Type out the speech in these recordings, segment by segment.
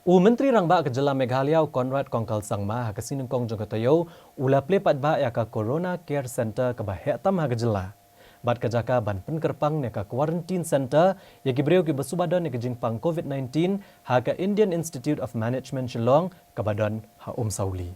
Menteri Rangba ke Jela Meghalaya Conrad Kongkal Sangma ha kasinengkong jong katayo ula plepat ba ya ka Corona Care Center ke bahek tam ha ke Jela. Bat kejaka ban penkerpang ne ka quarantine center ya gibreu ki besubadon ne ke jingpang COVID-19 ha ke Indian Institute of Management Shillong ke badan ha Sauli.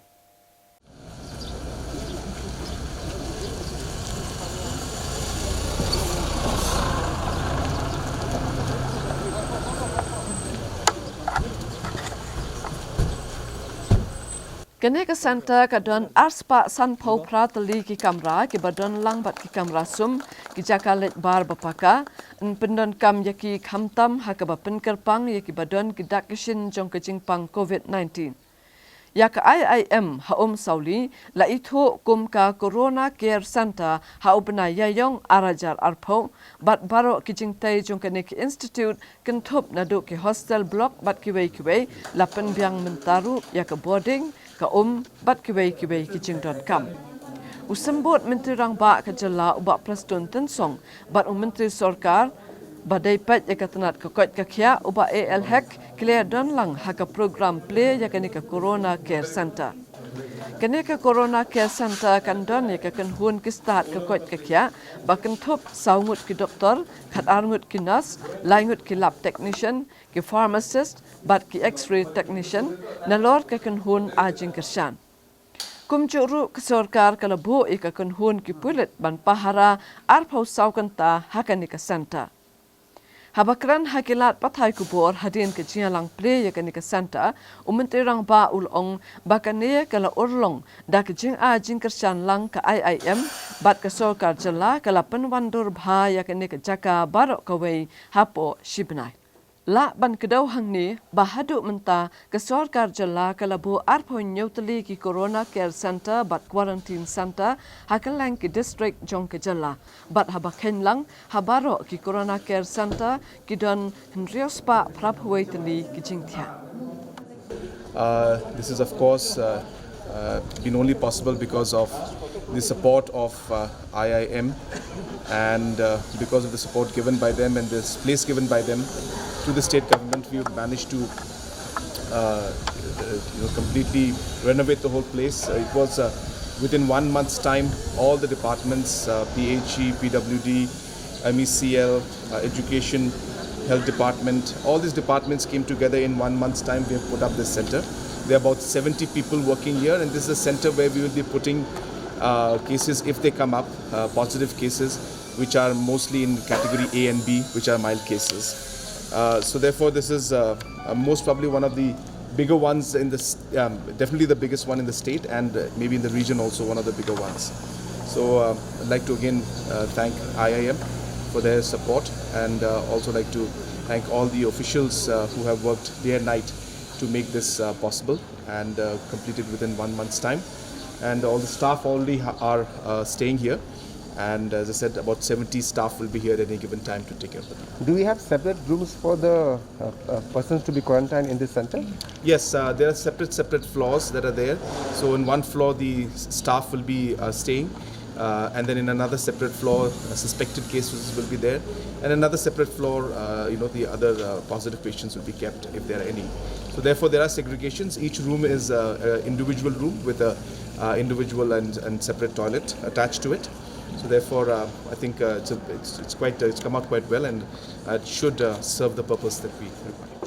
Kene ke center kadon arspa san pau pratali ki kamera ki badon lang bat ki kamera sum ki jakalet bar bapaka en pendon kam yaki khamtam hakaba penkerpang yaki badon ki dakishin jong ke jingpang COVID-19. Yak IIM ha Sauli la itho kum ka Corona Care Center ha ubna yayong arajar arpo bat baro ki jingtai jong ke nek institute kenthop nadu ki hostel block bat ki wei la penbyang mentaru yak boarding ka bat kiwei ki jingdon.com. Usambot Menteri Rangba ke Jela ubak Preston Tensong bat Menteri Sorkar badai pat ya katanat ke kot kakia ubak AL Hack clear don lang haka program play ya kene ke Corona Care Center. Kene ke Corona Care Center kan don ya kan hun ki start ke kot kakia bakan thop saungut ki doktor khat arngut ki nurse laingut ki lab technician ki pharmacist bat ki x-ray technician nalor ke kan hun ajing kershan. Kum juru ke sorkar kalabu ika kan hun ki pulit ban pahara arpau saukanta hakani ke center. Habakran hakilat pathai kubur hadin ke jialang play ya kani ke center Menteri Rangba ulong bakane kala urlong dak jing ajing kershan lang ke IIM bat ke sorkar Jela kala penwandur bha ya kani ke jaka barok kawai hapo shibnai. La ban kedau hang ni bahadu menta ke sorkar Jela kalabu arpo nyautali ki Corona Care Center bat quarantine center hakalang ki district jong ke Jela bat habaken lang habaro ki Corona Care Center ki don henriospa praphuai tali ki jingthia. This is of course been only possible because of the support of IIM and because of the support given by them and this place given by them to the state government. We've managed to completely renovate the whole place. It was within 1 month's time, all the departments, PHE, PWD, MECL, Education, Health Department, all these departments came together in 1 month's time. We have put up this center. There are about 70 people working here, and this is a center where we will be putting cases, if they come up, positive cases, which are mostly in category A and B, which are mild cases. So therefore, this is most probably one of the bigger ones in this, definitely the biggest one in the state, and maybe in the region also one of the bigger ones. So I'd like to again thank IIM for their support, and also like to thank all the officials who have worked day and night to make this possible and completed within 1 month's time. And all the staff already are staying here. And as I said, about 70 staff will be here at any given time to take care of the people. Do we have separate rooms for the persons to be quarantined in this center? Yes, there are separate floors that are there. So in one floor, the staff will be staying. And then in another separate floor, suspected cases will be there. And another separate floor, the other positive patients will be kept if there are any. So therefore, there are segregations. Each room is an individual room with a individual and separate toilet attached to it. So therefore, I think it's come out quite well, and it should serve the purpose that we require.